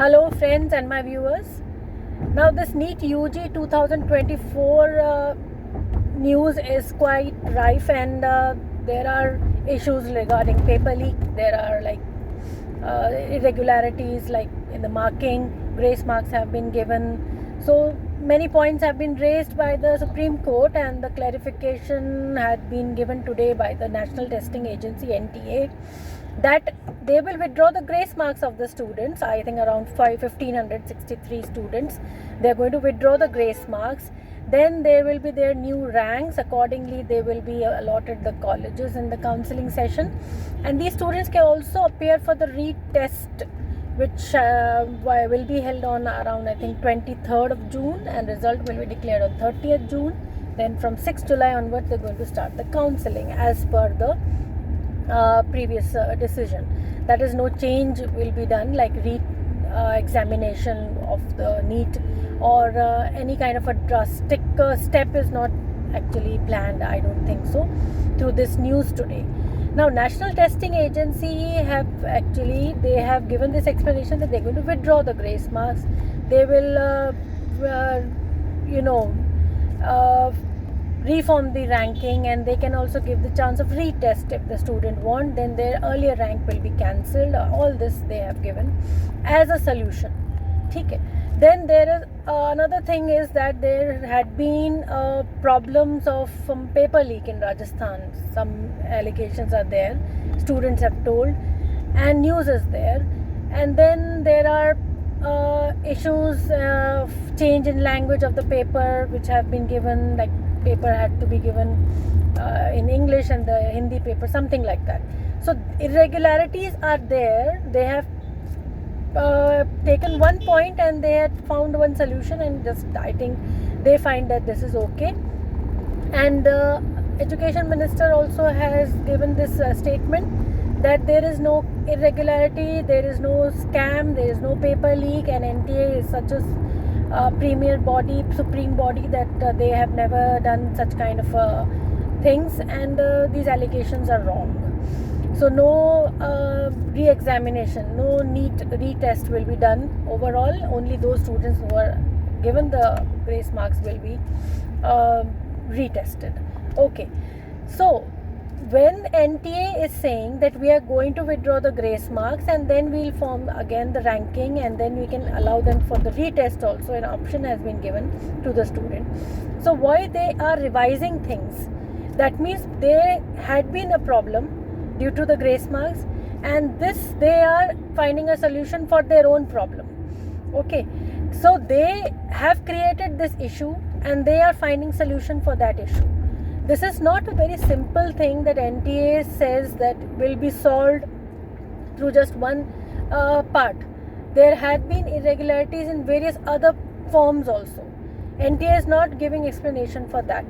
Hello friends and my viewers. Now this NEET UG 2024 news is quite rife, and there are issues regarding paper leak. There are irregularities like in the marking, grace marks have been given. So many points have been raised by the Supreme Court, and the clarification had been given today by the National Testing Agency NTA that they will withdraw the grace marks of the students. I think around 1,563 students, they are going to withdraw the grace marks. Then there will be their new ranks. Accordingly, they will be allotted the colleges in the counselling session, and these students can also appear for the retest, which will be held on around, I think, 23rd of June, and result will be declared on 30th June. Then from 6th July onwards, they're going to start the counselling as per the previous decision. That is, no change will be done, like examination of the NEET or any kind of a drastic step is not actually planned, I don't think so, through this news today. Now National Testing Agency they have given this explanation that they're going to withdraw the grace marks. They will reform the ranking, and they can also give the chance of retest if the student want. Then their earlier rank will be cancelled. All this they have given as a solution. Okay. Then there is another thing is that there had been problems of paper leak in Rajasthan. Some allegations are there, students have told, and news is there. And then there are issues of change in language of the paper which have been given, like paper had to be given in English and the Hindi paper, something like that. So irregularities are there. They have taken one point and they had found one solution, and just I think they find that this is okay. And the Education Minister also has given this statement that there is no irregularity, there is no scam, there is no paper leak, and NTA is such a premier body, supreme body, that they have never done such kind of things, and these allegations are wrong. So no re-examination, no NEET retest will be done overall. Only those students who are given the grace marks will be retested. Okay, so when NTA is saying that we are going to withdraw the grace marks and then we'll form again the ranking, and then we can allow them for the retest also, an option has been given to the student. So why they are revising things? That means there had been a problem due to the grace marks, and this they are finding a solution for their own problem. Okay, so they have created this issue and they are finding solution for that issue. This is not a very simple thing that NTA says that will be solved through just one part. There had been irregularities in various other forms also. NTA is not giving explanation for that.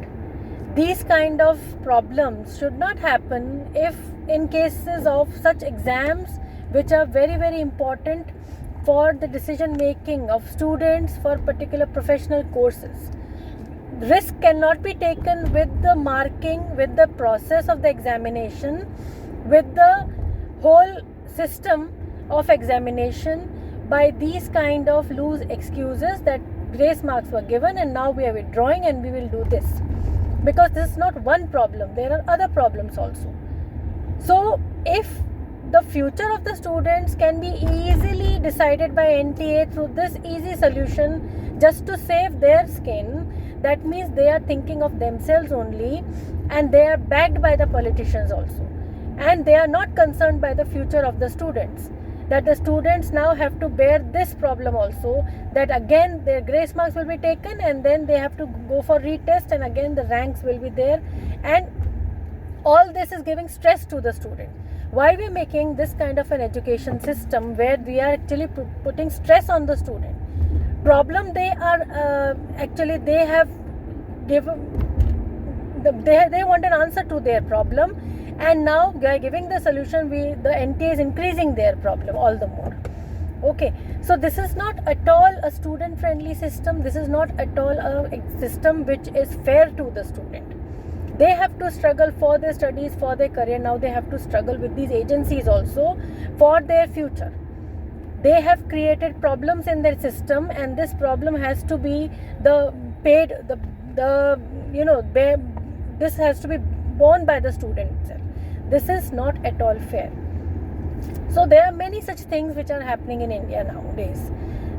These kind of problems should not happen if in cases of such exams which are very, very important for the decision making of students for particular professional courses. Risk cannot be taken with the marking, with the process of the examination, with the whole system of examination, by these kind of loose excuses that grace marks were given and now we are withdrawing and we will do this. Because this is not one problem, there are other problems also. So if the future of the students can be easily decided by NTA through this easy solution just to save their skin, that means they are thinking of themselves only, and they are backed by the politicians also, and they are not concerned by the future of the students, that the students now have to bear this problem also, that again their grace marks will be taken and then they have to go for retest, and again the ranks will be there, and all this is giving stress to the student. Why we are making this kind of an education system where we are actually putting stress on the student? Problem they are they have given, they want an answer to their problem, and now by giving the solution, the NTA is increasing their problem all the more. Okay, so this is not at all a student friendly system. This is not at all a system which is fair to the student. They have to struggle for their studies, for their career. Now they have to struggle with these agencies also for their future. they have created problems in their system, and this problem has to be the paid the you know this has to be borne by the student itself. This is not at all fair. So there are many such things which are happening in India nowadays.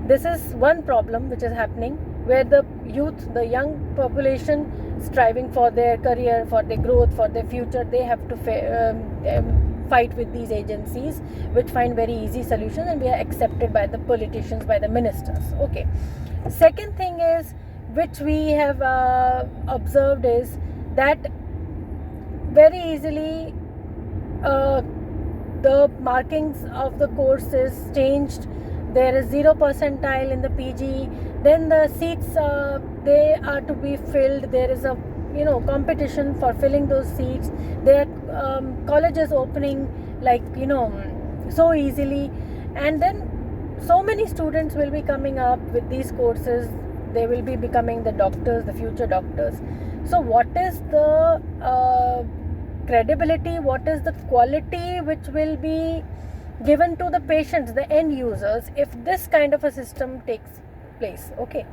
This is one problem which is happening, where the youth, the young population, striving for their career, for their growth, for their future, they have to fight with these agencies which find very easy solutions, and we are accepted by the politicians, by the ministers. Okay. Second thing is, which we have observed, is that very easily the markings of the course is changed. There is 0 percentile in the PG. Then the seats they are to be filled. There is a competition for filling those seats. There are colleges opening so easily, and then so many students will be coming up with these courses. They will be becoming the doctors, the future doctors. So what is the credibility, what is the quality which will be given to the patients, the end users, if this kind of a system takes place? Okay,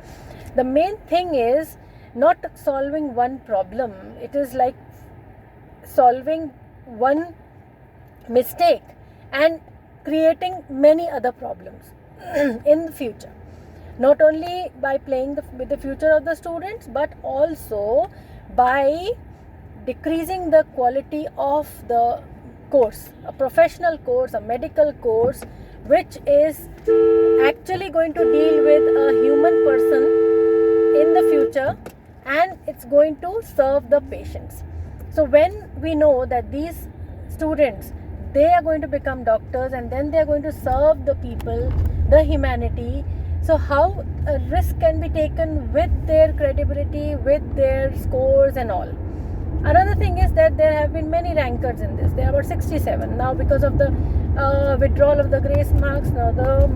the main thing is not solving one problem. It is like solving one mistake and creating many other problems in the future, not only by playing with the future of the students, but also by decreasing the quality of the course, a professional course, a medical course, which is actually going to deal with a human person in the future, and it's going to serve the patients. So when we know that these students, they are going to become doctors, and then they are going to serve the people, the humanity, so how a risk can be taken with their credibility, with their scores and all. Another thing is that there have been many rankers in this. There are about 67 now. Because of the withdrawal of the grace marks, now the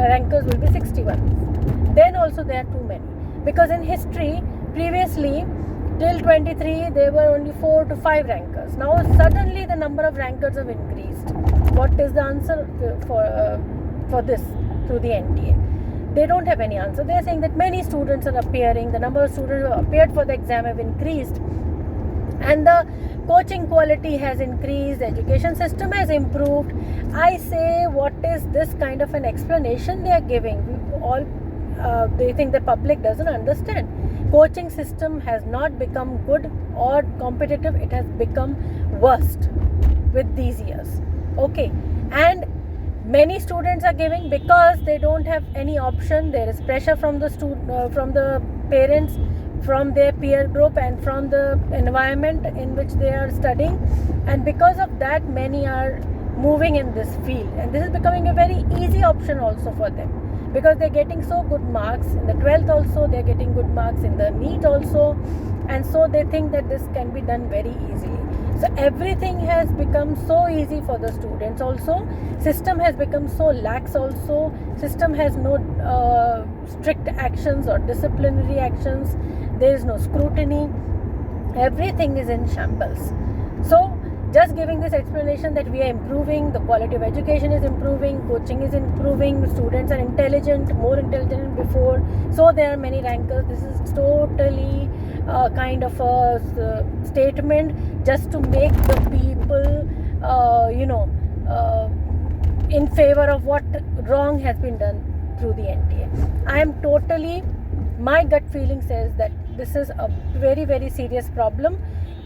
rankers will be 61. Then also there are too many, because in history previously till 23 there were only 4 to 5 rankers. Now suddenly the number of rankers have increased. What is the answer for this through the NTA? They don't have any answer. They are saying that many students are appearing, the number of students who have appeared for the exam have increased, and the coaching quality has increased, the education system has improved. I say, what is this kind of an explanation they are giving? They think the public doesn't understand. Coaching system has not become good or competitive. It has become worst with these years. Okay, and many students are giving because they don't have any option. There is pressure from the from the parents, from their peer group, and from the environment in which they are studying, and because of that many are moving in this field, and this is becoming a very easy option also for them, because they're getting so good marks in the 12th also, they're getting good marks in the NEET also, and so they think that this can be done very easily. So everything has become so easy for the students also. System has become so lax also. System has no strict actions or disciplinary actions. There is no scrutiny. Everything is in shambles. So just giving this explanation that we are improving, the quality of education is improving, coaching is improving, students are intelligent, more intelligent than before, so there are many rankers. This is totally kind of a statement just to make the people in favor of what wrong has been done through the NTA. My gut feeling says that this is a very, very serious problem.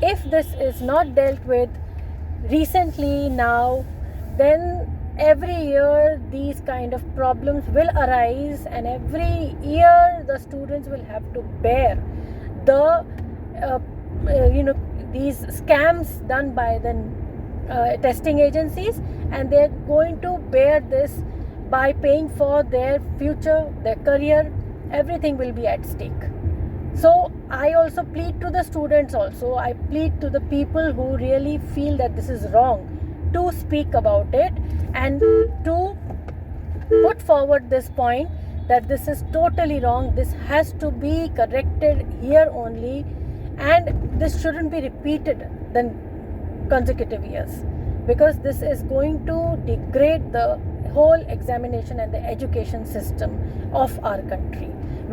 If this is not dealt with recently now, then every year these kind of problems will arise, and every year the students will have to bear the these scams done by the testing agencies, and they're going to bear this by paying for their future, their career. Everything will be at stake. So I also plead to the students also, I plead to the people who really feel that this is wrong, to speak about it and to put forward this point that this is totally wrong, this has to be corrected here only, and this shouldn't be repeated the consecutive years, because this is going to degrade the whole examination and the education system of our country,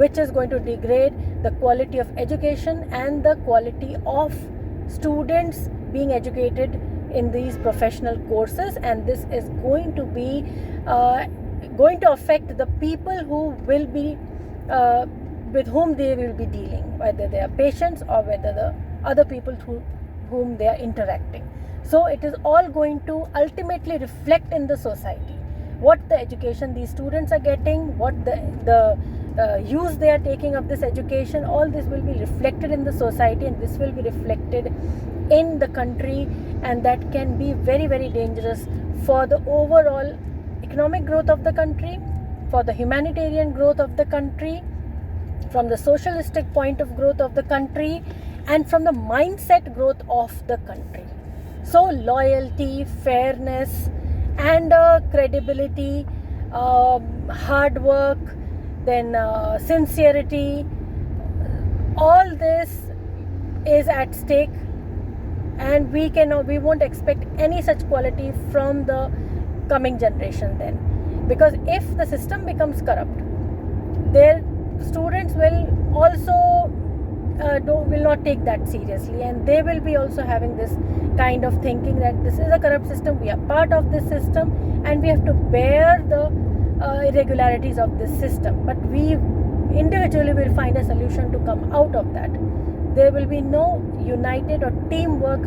which is going to degrade the quality of education and the quality of students being educated in these professional courses. And this is going to be going to affect the people who will be with whom they will be dealing, whether they are patients or whether the other people through whom they are interacting. So it is all going to ultimately reflect in the society what the education these students are getting, what the use they are taking of this education. All this will be reflected in the society, and this will be reflected in the country, and that can be very, very dangerous for the overall economic growth of the country, for the humanitarian growth of the country, from the socialistic point of growth of the country, and from the mindset growth of the country. So loyalty, fairness, and credibility, hard work, then sincerity, all this is at stake, and we won't expect any such quality from the coming generation then. Because if the system becomes corrupt, their students will also will not take that seriously, and they will be also having this kind of thinking that this is a corrupt system, we are part of this system, and we have to bear the irregularities of this system. But we individually will find a solution to come out of that. There will be no united or teamwork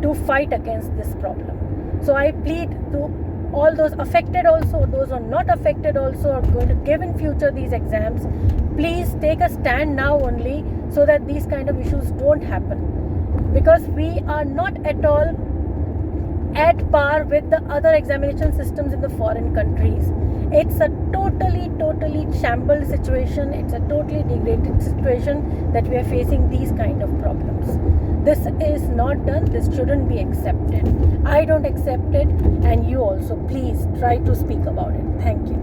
to fight against this problem. So I plead to all those affected also, those who are not affected also, are going to give in future these exams, please take a stand now only, so that these kind of issues don't happen. Because we are not at all at par with the other examination systems in the foreign countries. It's a totally shambled situation. It's a totally degraded situation that we are facing these kind of problems. This is not done. This shouldn't be accepted. I don't accept it, and you also please try to speak about it. Thank you.